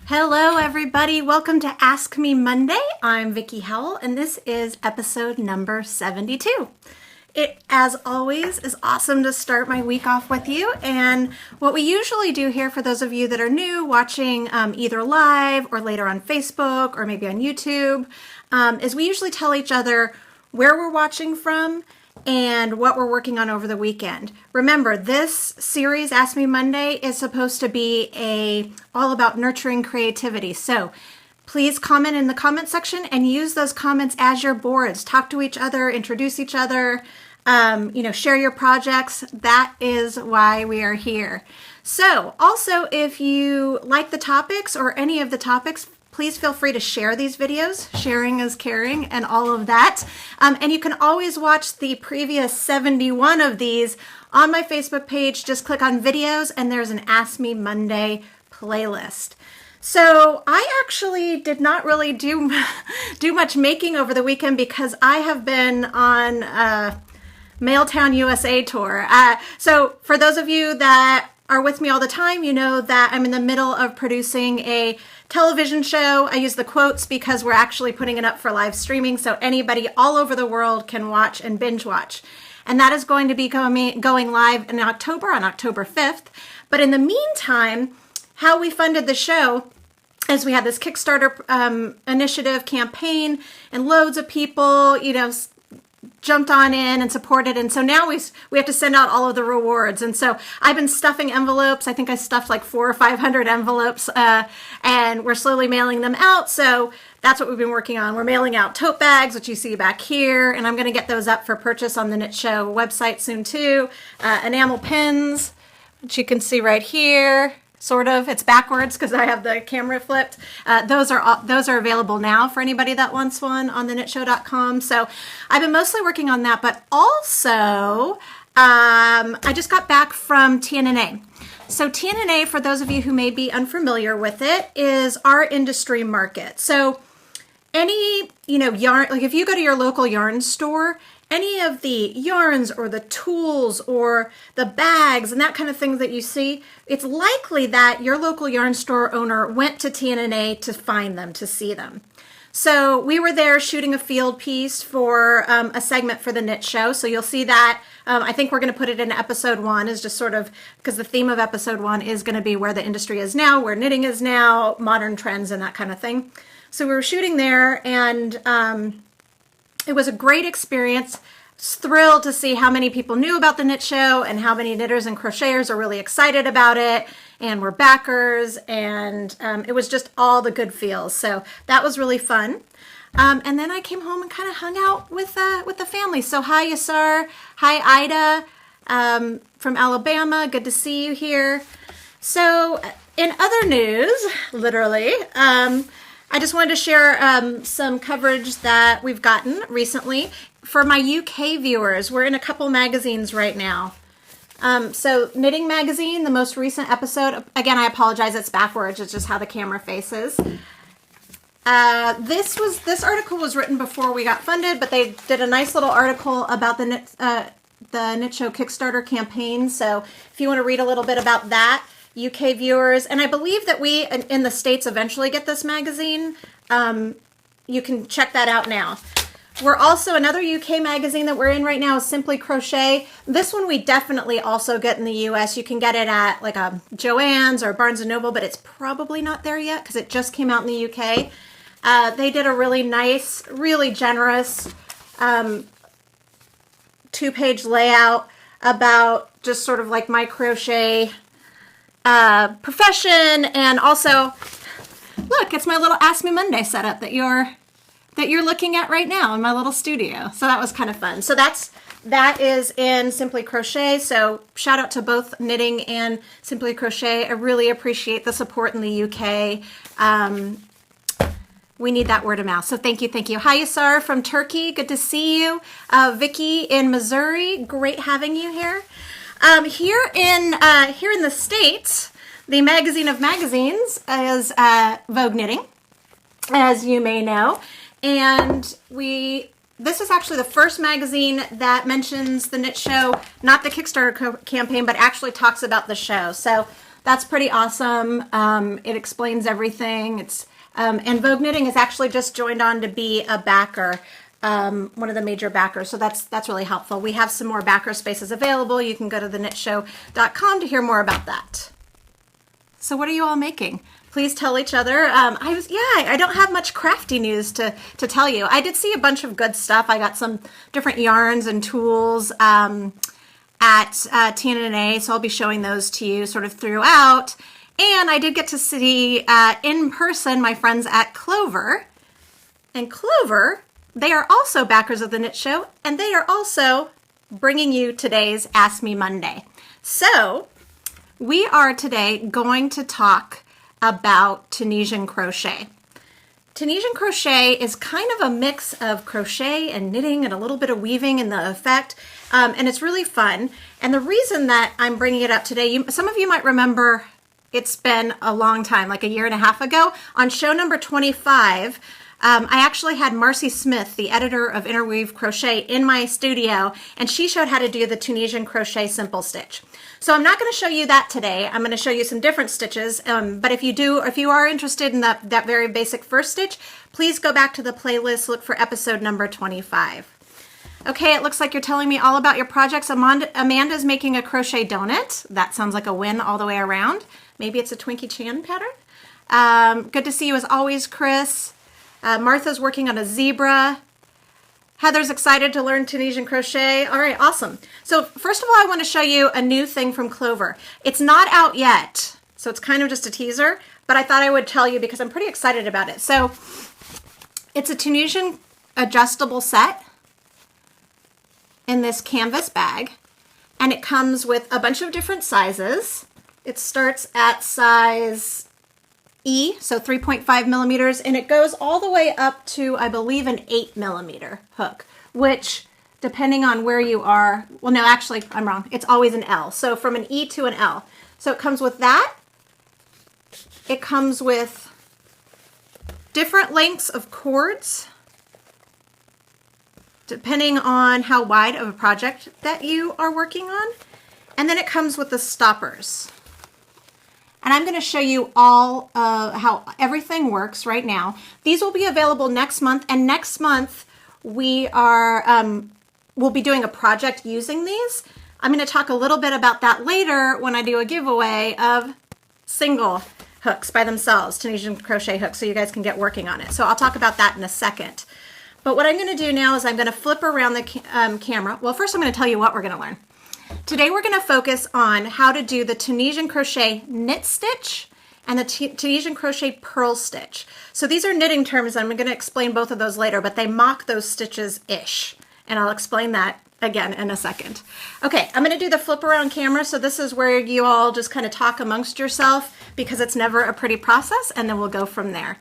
Hello everybody, welcome to Ask Me Monday. I'm Vicki Howell and this is episode number 72. It, as always, is awesome to start my week off with you, and what we usually do here for those of you that are new watching either live or later on Facebook or maybe on YouTube is we usually tell each other where we're watching from and what we're working on over the weekend. Remember, this series, Ask Me Monday, is supposed to be all about nurturing creativity. So please comment in the comment section and use those comments as your boards. Talk to each other, introduce each other, share your projects. That is why we are here. So also, if you like the topics or any of the topics, please feel free to share these videos. Sharing is caring and all of that. And you can always watch the previous 71 of these on my Facebook page. Just click on videos and there's an Ask Me Monday playlist. So I actually did not really do much making over the weekend because I have been on Mailtown USA tour. So for those of you that are with me all the time, you know that I'm in the middle of producing a television show. I use the quotes because we're actually putting it up for live streaming so anybody all over the world can watch and binge watch. And that is going to be going live in October, on October 5th. But in the meantime, how we funded the show is we had this Kickstarter initiative campaign, and loads of people, jumped on in and supported, and so now we have to send out all of the rewards. And so I've been stuffing envelopes. I think I stuffed like 400 or 500 envelopes, and we're slowly mailing them out. So that's what we've been working on. We're mailing out tote bags, which you see back here, and I'm going to get those up for purchase on the Knit Show website soon too. Enamel pins, which you can see right here. Sort of. It's backwards because I have the camera flipped. Those are available now for anybody that wants one on thenitshow.com. So I've been mostly working on that, but also I just got back from TNNA. So TNNA, for those of you who may be unfamiliar with it, is our industry market. So any, yarn, like if you go to your local yarn store, any of the yarns or the tools or the bags and that kind of thing that you see, it's likely that your local yarn store owner went to TNNA to find them, to see them. So we were there shooting a field piece for a segment for the Knit Show. So you'll see that. I think we're going to put it in episode 1, is just sort of, because the theme of episode 1 is going to be where the industry is now, where knitting is now, modern trends and that kind of thing. So we were shooting there, and it was a great experience. Thrilled to see how many people knew about the Knit Show and how many knitters and crocheters are really excited about it and were backers, and it was just all the good feels. So that was really fun. And then I came home and kind of hung out with the family. So hi Yasar, hi Ida from Alabama. Good to see you here. So in other news, literally, I just wanted to share some coverage that we've gotten recently. For my UK viewers, we're in a couple magazines right now. So Knitting Magazine, the most recent episode, again, I apologize, it's backwards, it's just how the camera faces. This article was written before we got funded, but they did a nice little article about the Knit Show Kickstarter campaign. So if you want to read a little bit about that, UK viewers, and I believe that we in the States eventually get this magazine. You can check that out now. We're also, another UK magazine that we're in right now is Simply Crochet. This one we definitely also get in the US. You can get it at like a Joann's or Barnes & Noble, but it's probably not there yet because it just came out in the UK. They did a really nice, really generous 2-page layout about just sort of like my crochet profession, and also, look, it's my little Ask Me Monday setup that you're looking at right now in my little studio. So that was kind of fun. So that is in Simply Crochet. So shout out to both Knitting and Simply Crochet. I really appreciate the support in the UK. We need that word of mouth. So thank you, thank you. Hi, Yasar from Turkey. Good to see you. Vicki in Missouri. Great having you here. Here in the States, the magazine of magazines is Vogue Knitting, as you may know. And this is actually the first magazine that mentions the Knit Show, not the Kickstarter campaign, but actually talks about the show. So That's pretty awesome. It explains everything. And Vogue Knitting has actually just joined on to be a backer, one of the major backers. So that's really helpful. We have some more backer spaces available. You can go to theknitshow.com to hear more about that. So what are you all making? Please tell each other. I don't have much crafty news to tell you. I did see a bunch of good stuff. I got some different yarns and tools at TNA, so I'll be showing those to you sort of throughout. And I did get to see in person my friends at Clover. And Clover, they are also backers of the Knit Show, and they are also bringing you today's Ask Me Monday. So we are today going to talk about Tunisian crochet. Tunisian crochet is kind of a mix of crochet and knitting and a little bit of weaving in the effect, and it's really fun. And the reason that I'm bringing it up today, some of you might remember it's been a long time, like a year and a half ago, on show number 25, I actually had Marcy Smith, the editor of Interweave Crochet, in my studio, and she showed how to do the Tunisian crochet simple stitch. So I'm not going to show you that today. I'm going to show you some different stitches, but if you are interested in that very basic first stitch, please go back to the playlist, look for episode number 25. Okay, it looks like you're telling me all about your projects. Amanda's making a crochet donut. That sounds like a win all the way around. Maybe it's a Twinkie Chan pattern. Good to see you as always, Chris. Martha's working on a zebra. Heather's excited to learn Tunisian crochet. All right, awesome. So first of all, I want to show you a new thing from Clover. It's not out yet, so it's kind of just a teaser, but I thought I would tell you because I'm pretty excited about it. So it's a Tunisian adjustable set in this canvas bag, and it comes with a bunch of different sizes. It starts at size E, so 3.5 millimeters, and it goes all the way up to, I believe, an 8 millimeter hook, which, depending on where you are, well, no, actually, I'm wrong. It's always an L, so from an E to an L. So it comes with that. It comes with different lengths of cords, depending on how wide of a project that you are working on. And then it comes with the stoppers. And I'm going to show you all how everything works right now. These will be available next month, and next month we'll be doing a project using these. I'm going to talk a little bit about that later when I do a giveaway of single hooks by themselves, Tunisian crochet hooks, so you guys can get working on it. So I'll talk about that in a second. But what I'm going to do now is I'm going to flip around the camera. Well, first I'm going to tell you what we're going to learn. Today we're going to focus on how to do the Tunisian crochet knit stitch and the Tunisian crochet purl stitch. So these are knitting terms, and I'm going to explain both of those later, but they mock those stitches-ish, and I'll explain that again in a second. Okay, I'm going to do the flip around camera, so this is where you all just kind of talk amongst yourself because it's never a pretty process, and then we'll go from there.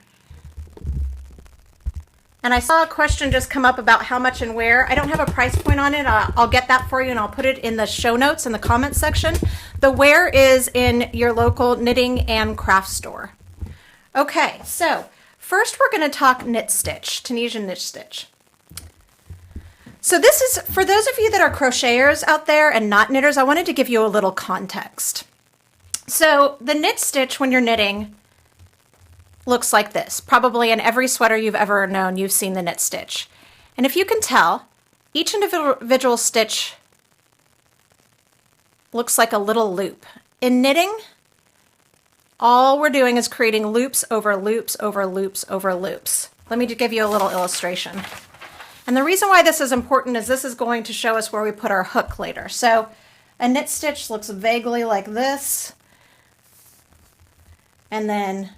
And I saw a question just come up about how much and where. I don't have a price point on it. I'll get that for you, and I'll put it in the show notes in the comments section. The where is in your local knitting and craft store. Okay, so first we're going to talk knit stitch, Tunisian knit stitch. So this is, for those of you that are crocheters out there and not knitters, I wanted to give you a little context. So the knit stitch when you're knitting looks like this. Probably in every sweater you've ever known, you've seen the knit stitch. And if you can tell, each individual stitch looks like a little loop. In knitting, all we're doing is creating loops over loops over loops over loops. Let me give you a little illustration. And the reason why this is important is this is going to show us where we put our hook later. So a knit stitch looks vaguely like this. And then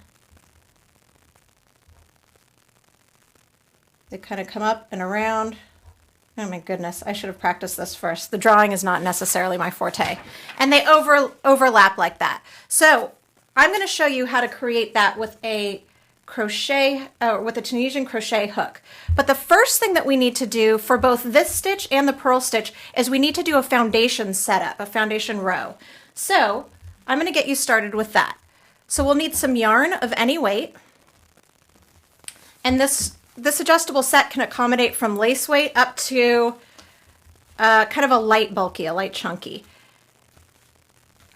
they kind of come up and around. Oh my goodness, I should have practiced this first. The drawing is not necessarily my forte. And they overlap like that. So I'm going to show you how to create that with a crochet, with a Tunisian crochet hook. But the first thing that we need to do for both this stitch and the purl stitch is we need to do a foundation setup, a foundation row. So I'm going to get you started with that. So we'll need some yarn of any weight. And this adjustable set can accommodate from lace weight up to kind of a light bulky, a light chunky.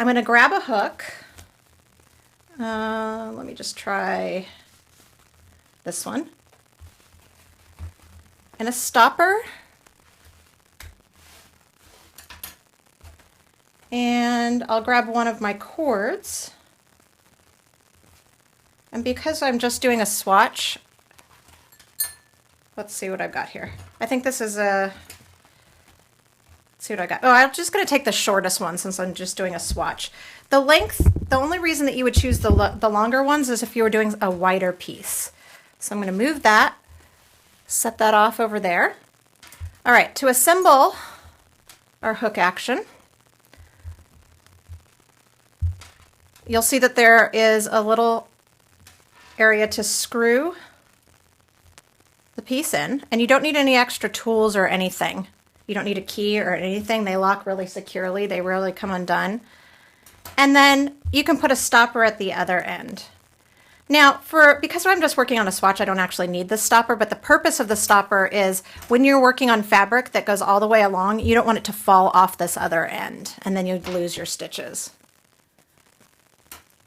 I'm going to grab a hook, Let me just try this one. And a stopper. And I'll grab one of my cords. And because I'm just doing a swatch, let's see what I've got here. I think this is a, let's see what I got. Oh, I'm just going to take the shortest one since I'm just doing a swatch. The length, the only reason that you would choose the longer ones is if you were doing a wider piece. So I'm going to move that, set that off over there. All right, to assemble our hook action, you'll see that there is a little area to screw the piece in, and you don't need any extra tools or anything. You don't need a key or anything. They lock really securely. They rarely come undone. And then you can put a stopper at the other end. Now, because I'm just working on a swatch, I don't actually need this stopper, but the purpose of the stopper is when you're working on fabric that goes all the way along, you don't want it to fall off this other end, and then you'd lose your stitches.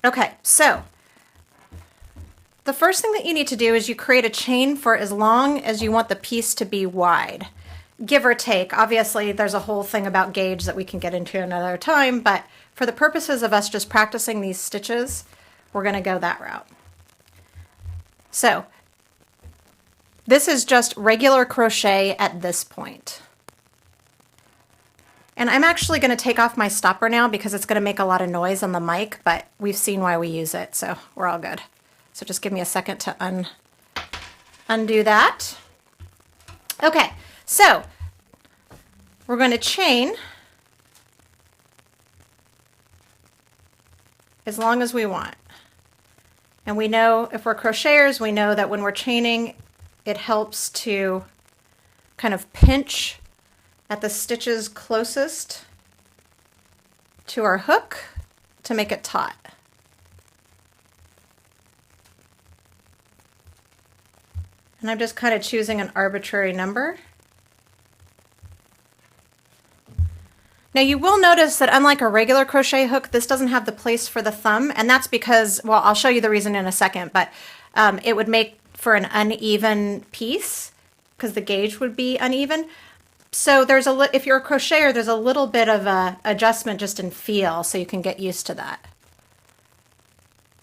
Okay, so the first thing that you need to do is you create a chain for as long as you want the piece to be wide, give or take. Obviously, there's a whole thing about gauge that we can get into another time, but for the purposes of us just practicing these stitches, we're going to go that route. So this is just regular crochet at this point. And I'm actually going to take off my stopper now because it's going to make a lot of noise on the mic, but we've seen why we use it, so we're all good. So just give me a second to undo that. Okay, so we're going to chain as long as we want. And we know, if we're crocheters, we know that when we're chaining, it helps to kind of pinch at the stitches closest to our hook to make it taut. And I'm just kind of choosing an arbitrary number. Now you will notice that unlike a regular crochet hook, this doesn't have the place for the thumb, and that's because, well, I'll show you the reason in a second, but it would make for an uneven piece because the gauge would be uneven. So there's if you're a crocheter, there's a little bit of a adjustment just in feel, so you can get used to that.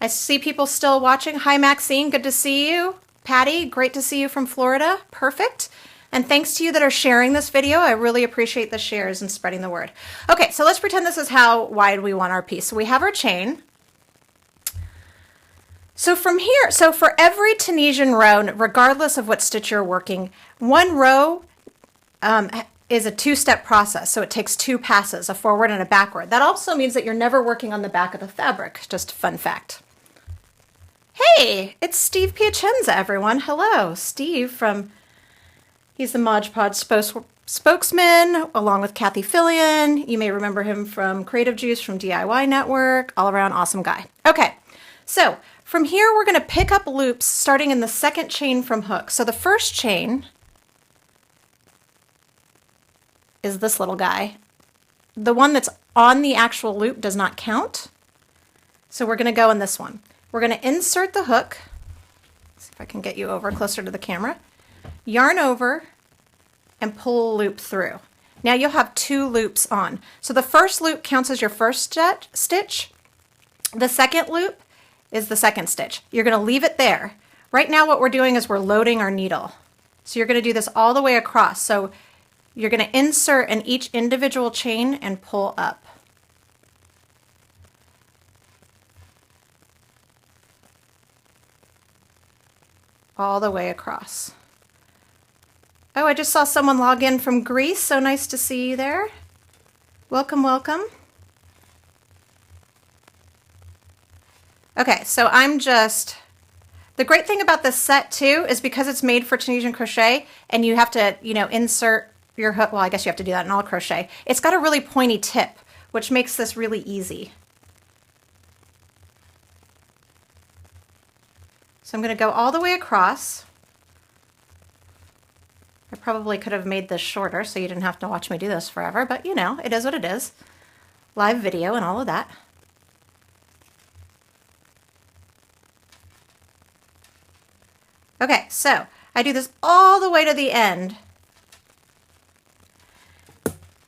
I see people still watching. Hi, Maxine, good to see you. Patty, great to see you from Florida. Perfect. And thanks to you that are sharing this video. I really appreciate the shares and spreading the word. Okay, so let's pretend this is how wide we want our piece. So we have our chain. So from here, so for every Tunisian row, regardless of what stitch you're working, one row is a two-step process. So it takes two passes, a forward and a backward. That also means that you're never working on the back of the fabric. Just a fun fact. Hey, it's Steve Piacenza, everyone. Hello, Steve from... He's the Mod Podge spokesman, along with Kathy Fillion. You may remember him from Creative Juice, from DIY Network, all around awesome guy. Okay, so from here we're going to pick up loops starting in the second chain from hook. So the first chain is this little guy. The one that's on the actual loop does not count. So we're going to go in this one. We're going to insert the hook. Let's see if I can get you over closer to the camera. Yarn over and pull a loop through. Now you'll have two loops on. So the first loop counts as your first stitch. The second loop is the second stitch. You're going to leave it there. Right now what we're doing is we're loading our needle. So you're going to do this all the way across. So you're going to insert in each individual chain and pull up. All the way across. Oh, I just saw someone log in from Greece. So nice to see you there. Welcome, welcome. Okay, so the great thing about this set too is because it's made for Tunisian crochet and you have to, insert your hook. Well, I guess you have to do that in all crochet. It's got a really pointy tip, which makes this really easy. So I'm going to go all the way across. I probably could have made this shorter so you didn't have to watch me do this forever, but it is what it is. Live video and all of that. Okay, so I do this all the way to the end.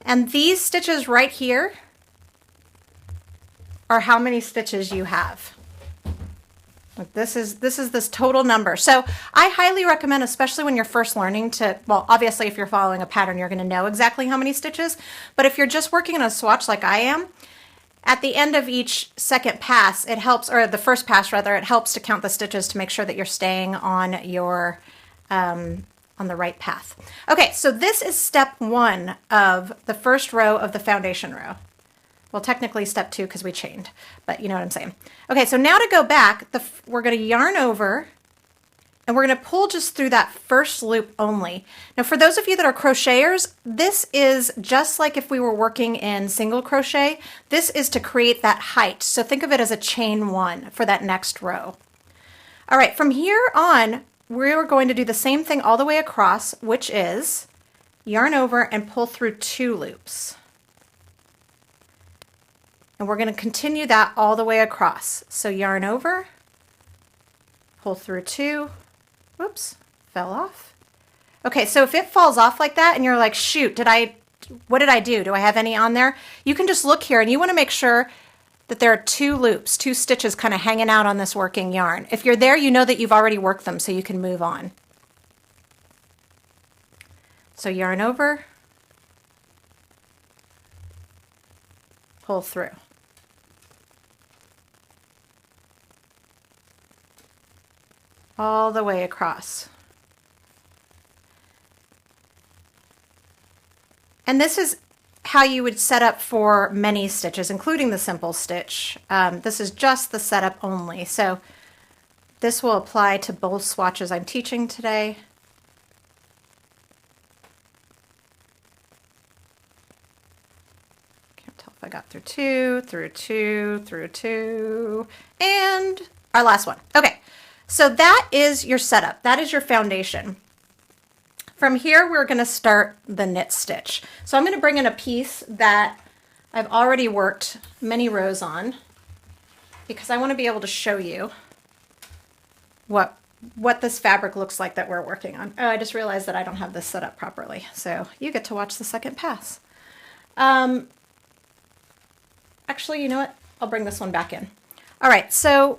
And these stitches right here are how many stitches you have. Like this is this total number. So I highly recommend, especially when you're first learning to, well, obviously if you're following a pattern, you're going to know exactly how many stitches. But if you're just working in a swatch like I am, at the end of each second pass, it helps, or the first pass rather, it helps to count the stitches to make sure that you're staying on your, on the right path. Okay, so this is step 1 of the first row of the foundation row. Well, technically step 2 because we chained, but you know what I'm saying. Okay, so now to go back, we're going to yarn over and we're going to pull just through that first loop only. Now, for those of you that are crocheters, this is just like if we were working in single crochet. This is to create that height. So think of it as a chain 1 for that next row. All right, from here on, we're going to do the same thing all the way across, which is yarn over and pull through 2 loops. And we're going to continue that all the way across. So yarn over, pull through 2, whoops, fell off. Okay, so if it falls off like that and you're like, shoot, what did I do? Do I have any on there? You can just look here and you want to make sure that there are 2 loops, 2 stitches kind of hanging out on this working yarn. If you're there, you know that you've already worked them, so you can move on. So yarn over, pull through. All the way across. And this is how you would set up for many stitches, including the simple stitch. This is just the setup only. So this will apply to both swatches I'm teaching today. Can't tell if I got through 2, through 2, through 2, and our last one. Okay. So that is your setup. That is your foundation. From here, we're going to start the knit stitch. So I'm going to bring in a piece that I've already worked many rows on because I want to be able to show you what this fabric looks like that we're working on. Oh, I just realized that I don't have this set up properly. So you get to watch the second pass. Actually, you know what? I'll bring this one back in. All right, so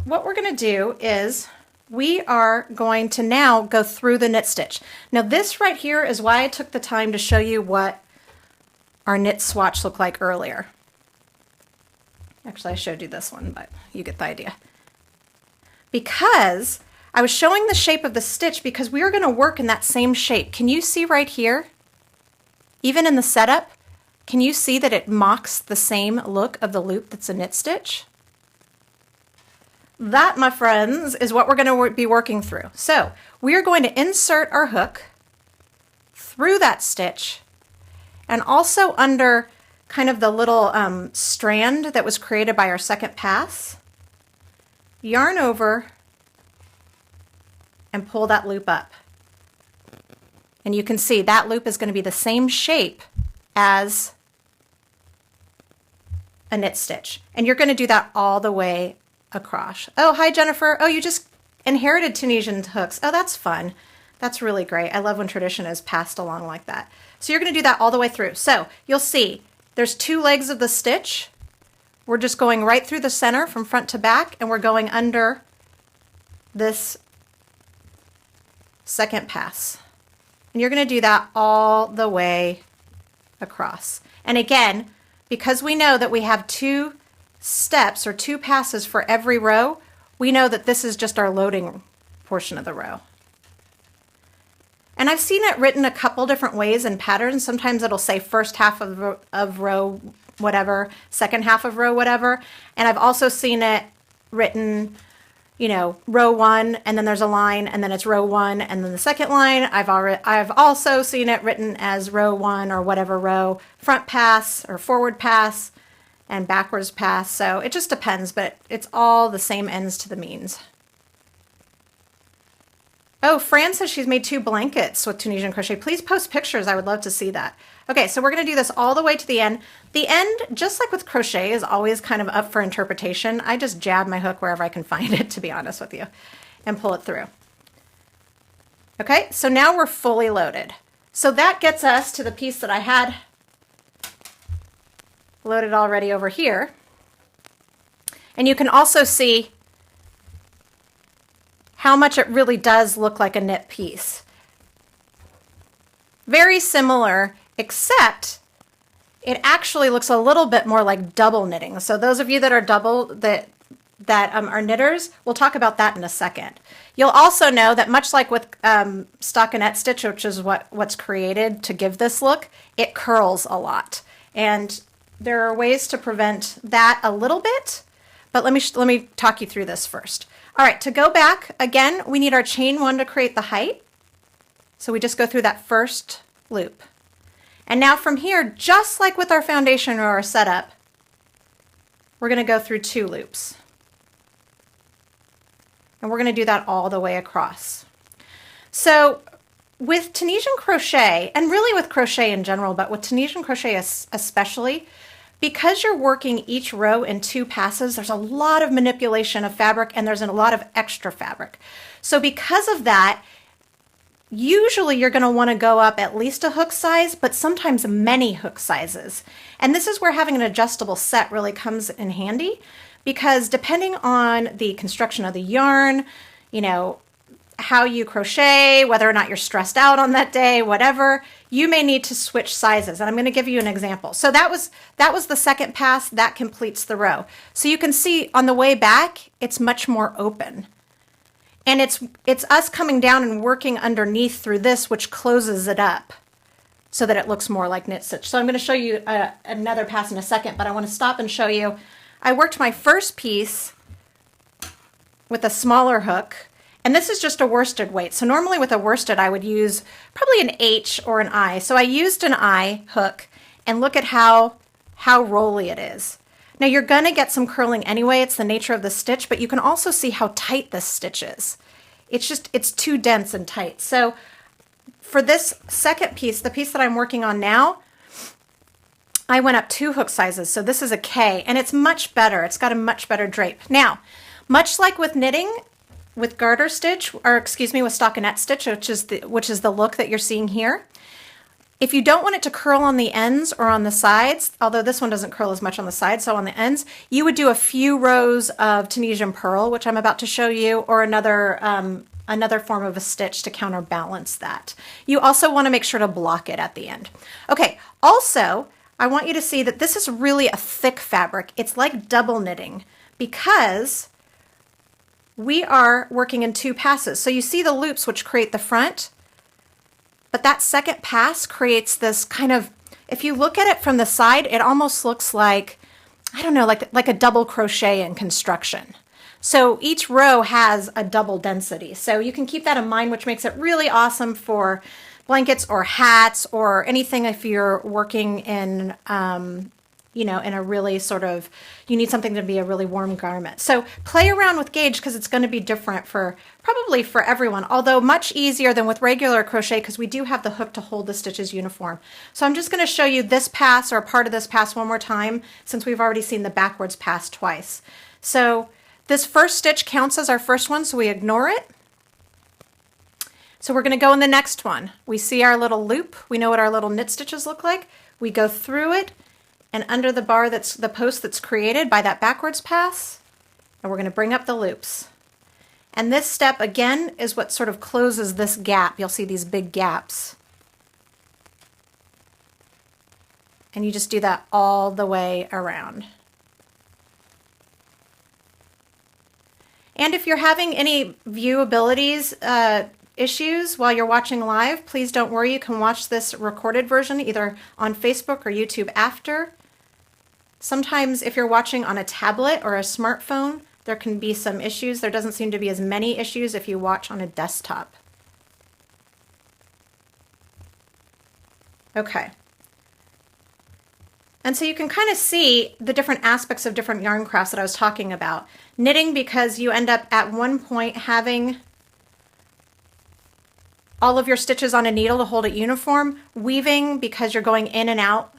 what we're going to do is we are going to now go through the knit stitch. Now this right here is why I took the time to show you what our knit swatch looked like earlier. Actually, I showed you this one, but you get the idea. Because I was showing the shape of the stitch because we are going to work in that same shape. Can you see right here? Even in the setup, can you see that it mocks the same look of the loop that's a knit stitch? That, my friends, is what we're going to be working through. So we are going to insert our hook through that stitch and also under kind of the little strand that was created by our second pass, yarn over and pull that loop up. And you can see that loop is going to be the same shape as a knit stitch. And you're going to do that all the way across. Oh, hi, Jennifer. Oh, you just inherited Tunisian hooks. Oh, that's fun. That's really great. I love when tradition is passed along like that. So you're going to do that all the way through. So you'll see there's 2 legs of the stitch. We're just going right through the center from front to back, and we're going under this second pass. And you're going to do that all the way across. And again, because we know that we have 2 steps or 2 passes for every row, we know that this is just our loading portion of the row. And I've seen it written a couple different ways in patterns. Sometimes it'll say first half of row whatever, second half of row whatever. And I've also seen it written, you know, row 1 and then there's a line and then it's row 1 and then the second line. I've also seen it written as row 1 or whatever row, front pass or forward pass and backwards pass. So it just depends, but it's all the same ends to the means. Oh, Fran says she's made 2 blankets with Tunisian crochet. Please post pictures. I would love to see that. Okay, so we're going to do this all the way to the end. The end, just like with crochet, is always kind of up for interpretation. I just jab my hook wherever I can find it, to be honest with you, and pull it through. Okay, so now we're fully loaded. So that gets us to the piece that I had loaded already over here. And you can also see how much it really does look like a knit piece. Very similar, except it actually looks a little bit more like double knitting. So those of you that are are knitters, we'll talk about that in a second. You'll also know that much like with stockinette stitch, which is what's created to give this look, it curls a lot. And there are ways to prevent that a little bit, but let me talk you through this first. All right, to go back, again, we need our chain 1 to create the height. So we just go through that first loop. And now from here, just like with our foundation or our setup, we're going to go through 2 loops. And we're going to do that all the way across. So with Tunisian crochet, and really with crochet in general, but with Tunisian crochet especially, because you're working each row in 2 passes, there's a lot of manipulation of fabric and there's a lot of extra fabric. So because of that, usually you're going to want to go up at least a hook size, but sometimes many hook sizes. And this is where having an adjustable set really comes in handy, because depending on the construction of the yarn, you know, how you crochet, whether or not you're stressed out on that day, whatever, you may need to switch sizes. And I'm going to give you an example. So that was the second pass. That completes the row. So you can see on the way back, it's much more open. And it's us coming down and working underneath through this, which closes it up so that it looks more like knit stitch. So I'm going to show you another pass in a second, but I want to stop and show you. I worked my first piece with a smaller hook, and this is just a worsted weight. So normally with a worsted, I would use probably an H or an I. So I used an I hook, and look at how rolly it is. Now you're going to get some curling anyway. It's the nature of the stitch, but you can also see how tight this stitch is. It's too dense and tight. So for this second piece, the piece that I'm working on now, I went up 2 hook sizes. So this is a K, and it's much better. It's got a much better drape. Now, much like with knitting, with garter stitch, or excuse me, with stockinette stitch, which is the look that you're seeing here, if you don't want it to curl on the ends or on the sides, although this one doesn't curl as much on the sides, so on the ends, you would do a few rows of Tunisian Purl, which I'm about to show you, or another form of a stitch to counterbalance that. You also want to make sure to block it at the end. Okay, also, I want you to see that this is really a thick fabric. It's like double knitting because we are working in 2 passes. So you see the loops which create the front, but that second pass creates this kind of, if you look at it from the side, it almost looks like, I don't know, like a double crochet in construction. So each row has a double density. So you can keep that in mind, which makes it really awesome for blankets or hats or anything if you're working in, you know, in a really sort of, you need something to be a really warm garment. So play around with gauge because it's going to be different probably for everyone, although much easier than with regular crochet because we do have the hook to hold the stitches uniform. So I'm just going to show you this pass or a part of this pass one more time since we've already seen the backwards pass twice. So this first stitch counts as our first one, so we ignore it. So we're going to go in the next one. We see our little loop. We know what our little knit stitches look like. We go through it and under the bar that's the post that's created by that backwards pass, and we're going to bring up the loops. And this step again is what sort of closes this gap. You'll see these big gaps. And you just do that all the way around. And if you're having any viewabilities issues while you're watching live, please don't worry. You can watch this recorded version either on Facebook or YouTube after. Sometimes if you're watching on a tablet or a smartphone, there can be some issues. There doesn't seem to be as many issues if you watch on a desktop. Okay. And so you can kind of see the different aspects of different yarn crafts that I was talking about. Knitting, because you end up at one point having all of your stitches on a needle to hold it uniform. Weaving, because you're going in and out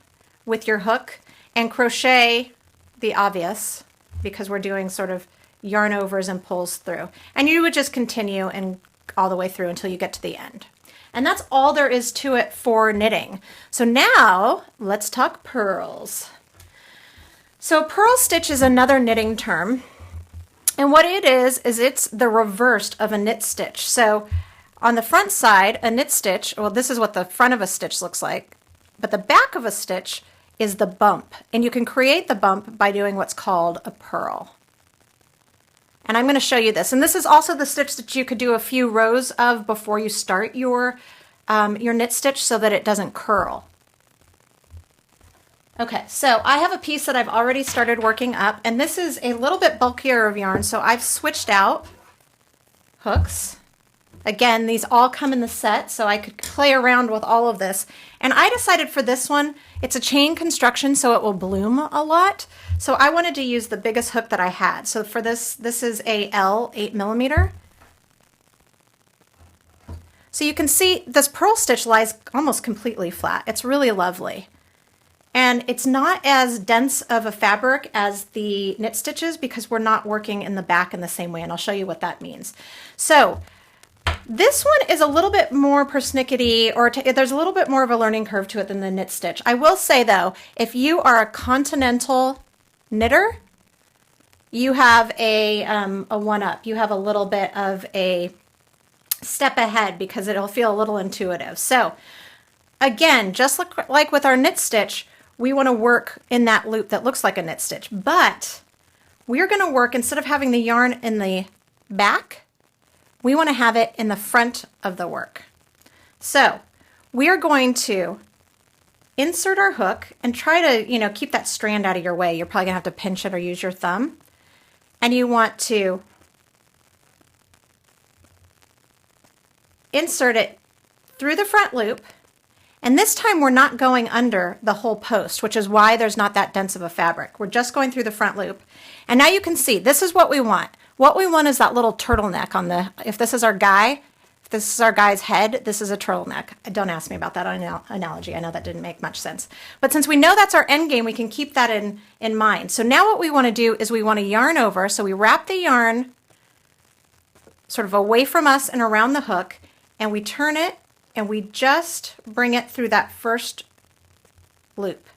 with your hook. And crochet, the obvious, because we're doing sort of yarn overs and pulls through. And you would just continue and all the way through until you get to the end. And that's all there is to it for knitting. So now let's talk purls. So a purl stitch is another knitting term. And what it is it's the reverse of a knit stitch. So on the front side, a knit stitch, well, this is what the front of a stitch looks like, but the back of a stitch is the bump. And you can create the bump by doing what's called a purl. And I'm going to show you this. And this is also the stitch that you could do a few rows of before you start your knit stitch so that it doesn't curl. Okay, so I have a piece that I've already started working up, and this is a little bit bulkier of yarn, so I've switched out hooks. Again, these all come in the set, so I could play around with all of this. And I decided for this one, it's a chain construction, so it will bloom a lot. So I wanted to use the biggest hook that I had. So for this is a L 8mm. So you can see this purl stitch lies almost completely flat. It's really lovely. And it's not as dense of a fabric as the knit stitches because we're not working in the back in the same way, and I'll show you what that means. So this one is a little bit more persnickety, or there's a little bit more of a learning curve to it than the knit stitch. I will say though, if you are a continental knitter, you have a one-up. You have a little bit of a step ahead because it'll feel a little intuitive. So again, just like with our knit stitch, we want to work in that loop that looks like a knit stitch, but we're going to work, instead of having the yarn in the back, we want to have it in the front of the work. So we are going to insert our hook and try to, keep that strand out of your way. You're probably gonna have to pinch it or use your thumb. And you want to insert it through the front loop. And this time we're not going under the whole post, which is why there's not that dense of a fabric. We're just going through the front loop. And now you can see, this is what we want. What we want is that little turtleneck on the, if this is our guy, if this is our guy's head, this is a turtleneck. Don't ask me about that analogy. I know that didn't make much sense. But since we know that's our end game, we can keep that in mind. So now what we want to do is we want to yarn over. So we wrap the yarn sort of away from us and around the hook, and we turn it, and we just bring it through that first loop.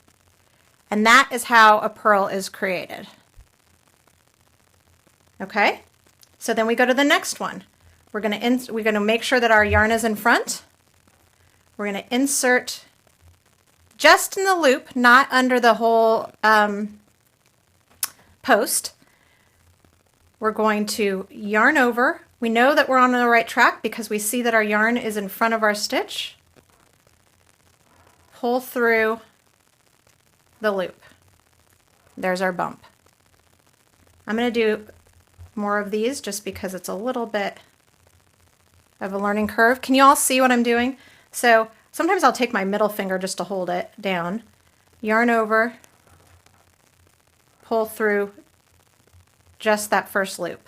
And that is how a purl is created. Okay, so then we go to the next one. We're going to make sure that our yarn is in front. We're going to insert just in the loop, not under the whole post. We're going to yarn over. We know that we're on the right track because we see that our yarn is in front of our stitch. Pull through the loop. There's our bump. I'm going to do more of these just because it's a little bit of a learning curve. Can you all see what I'm doing? So sometimes I'll take my middle finger just to hold it down, yarn over, pull through just that first loop.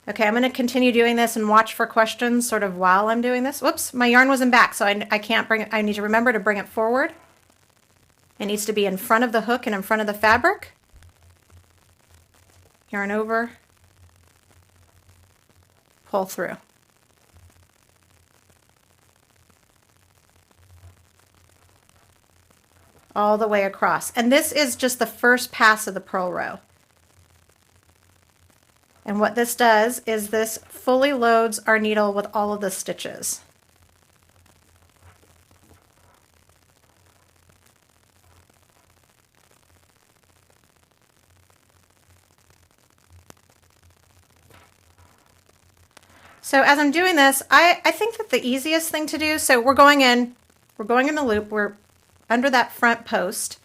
Okay, I'm going to continue doing this and watch for questions sort of while I'm doing this. Whoops, my yarn wasn't back, so I can't bring it. I need to remember to bring it forward. It needs to be in front of the hook and in front of the fabric. Yarn over, pull through. All the way across. And this is just the first pass of the purl row. And what this does is this fully loads our needle with all of the stitches. So as I'm doing this, I think that the easiest thing to do, so we're going in the loop, we're under that front post.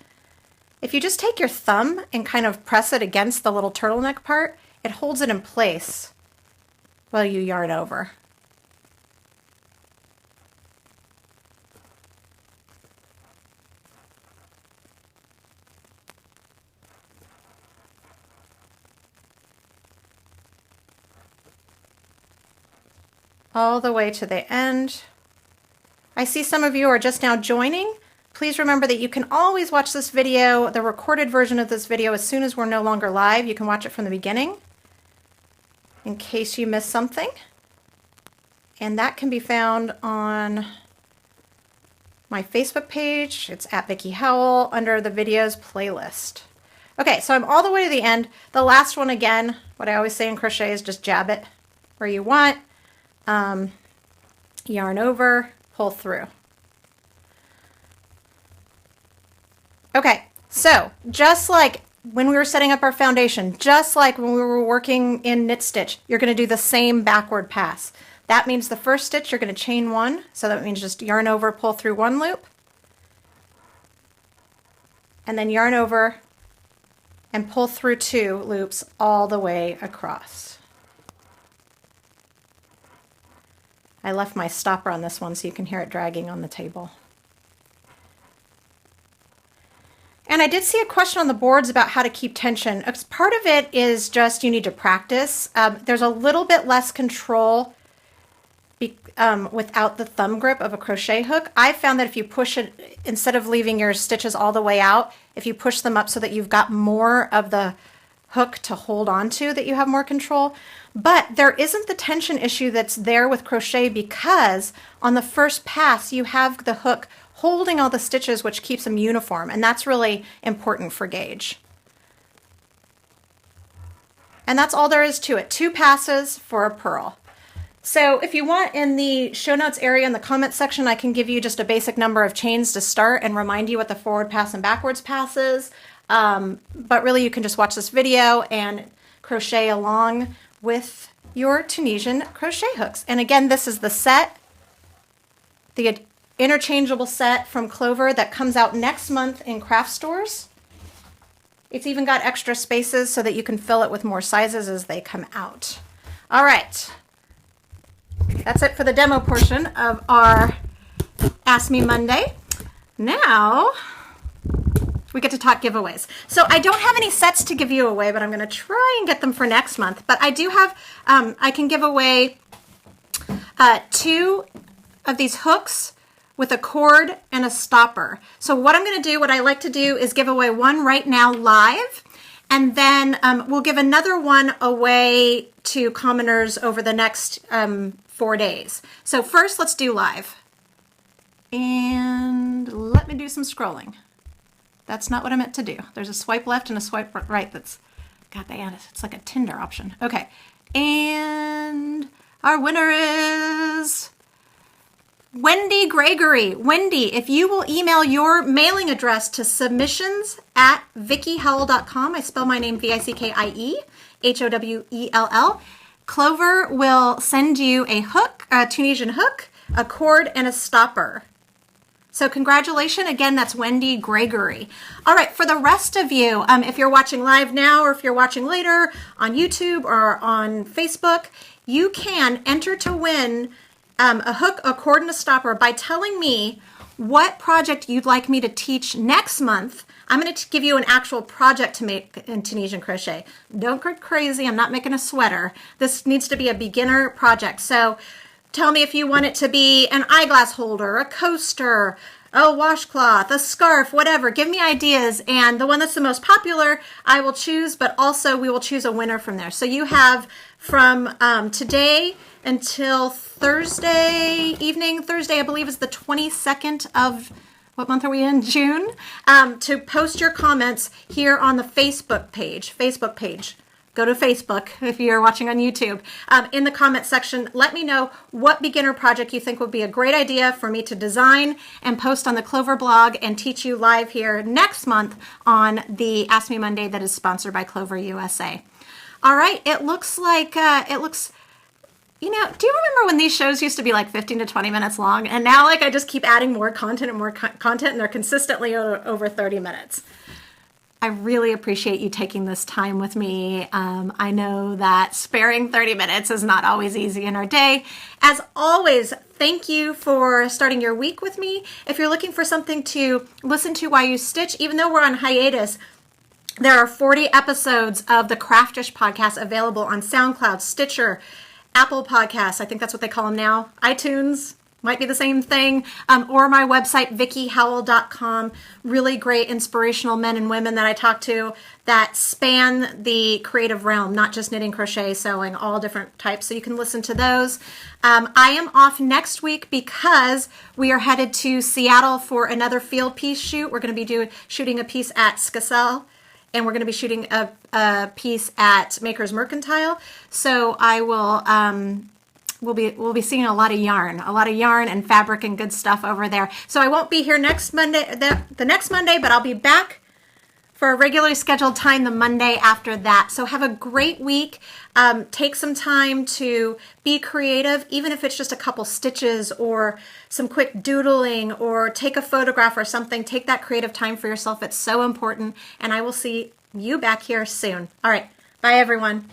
If you just take your thumb and kind of press it against the little turtleneck part, it holds it in place while you yarn over. All the way to the end. I see some of you are just now joining. Please remember that you can always watch this video, the recorded version of this video, as soon as we're no longer live. You can watch it from the beginning. in case you missed something. And that can be found on my Facebook page. It's at Vicki Howell under the videos playlist. Okay, so I'm all the way to the end. The last one, again, what I always say in crochet is just jab it where you want. Yarn over, pull through. Okay, so just like when we were setting up our foundation, just like when we were working in knit stitch, you're going to do the same backward pass. That means the first stitch you're going to chain one, so that means just yarn over, pull through one loop, and then yarn over and pull through two loops all the way across. I left my stopper on this one so you can hear it dragging on the table. And I did see a question on the boards about how to keep tension. Part of it is just you need to practice. There's a little bit less control without the thumb grip of a crochet hook. I found that if you push it, instead of leaving your stitches all the way out, if you push them up so that you've got more of the hook to hold on to, that you have more control. But there isn't the tension issue that's there with crochet, because on the first pass you have the hook holding all the stitches, which keeps them uniform, and that's really important for gauge. And that's all there is to it. 2 passes for a purl. So if you want, in the show notes area in the comment section, I can give you just a basic number of chains to start and remind you what the forward pass and backwards pass is. But really you can just watch this video and crochet along with your Tunisian crochet hooks. And again, this is the set, the interchangeable set from Clover that comes out next month in craft stores. It's even got extra spaces so that you can fill it with more sizes as they come out. All right. That's it for the demo portion of our Ask Me Monday. Now we get to talk giveaways. So I don't have any sets to give you away, but I'm going to try and get them for next month. But I do have, I can give away 2 of these hooks with a cord and a stopper. So what I'm going to do, what I like to do, is give away one right now live. And then we'll give another one away to commoners over the next 4 days. So first, let's do live. And let me do some scrolling. That's not what I meant to do. There's a swipe left and a swipe right that's got the end. It's like a Tinder option. Okay. And our winner is Wendy Gregory. Wendy, if you will email your mailing address to submissions@VickiHowell.com, I spell my name VICKIEHOWELL, Clover will send you a hook, a Tunisian hook, a cord, and a stopper. So congratulations. Again, that's Wendy Gregory. All right, for the rest of you, if you're watching live now or if you're watching later on YouTube or on Facebook, you can enter to win a hook, a cord, and a stopper by telling me what project you'd like me to teach next month. I'm going to give you an actual project to make in Tunisian crochet. Don't go crazy. I'm not making a sweater. This needs to be a beginner project. So tell me if you want it to be an eyeglass holder, a coaster, a washcloth, a scarf, whatever. Give me ideas, and the one that's the most popular I will choose, but also we will choose a winner from there. So you have from today until Thursday evening. Thursday, I believe, is the 22nd of, what month are we in? June, to post your comments here on the Facebook page. Go to Facebook if you're watching on YouTube. In the comment section, let me know what beginner project you think would be a great idea for me to design and post on the Clover blog and teach you live here next month on the Ask Me Monday that is sponsored by Clover USA. All right, it looks like, you know, do you remember when these shows used to be like 15 to 20 minutes long? And now like I just keep adding more content and more content, and they're consistently over 30 minutes. I really appreciate you taking this time with me. I know that sparing 30 minutes is not always easy in our day. As always, thank you for starting your week with me. If you're looking for something to listen to while you stitch, even though we're on hiatus, there are 40 episodes of the Craftish podcast available on SoundCloud, Stitcher, Apple Podcasts, I think that's what they call them now, iTunes, might be the same thing, or my website, vickyhowell.com. Really great inspirational men and women that I talk to that span the creative realm, not just knitting, crochet, sewing, all different types. So you can listen to those. I am off next week because we are headed to Seattle for another field piece shoot. We're going to be shooting a piece at Skacel, and we're going to be shooting a piece at Maker's Mercantile. So I will... We'll be seeing a lot of yarn and fabric and good stuff over there. So I won't be here next Monday, the next Monday, but I'll be back for a regularly scheduled time the Monday after that. So have a great week. Take some time to be creative, even if it's just a couple stitches or some quick doodling or take a photograph or something. Take that creative time for yourself. It's so important. And I will see you back here soon. All right. Bye, everyone.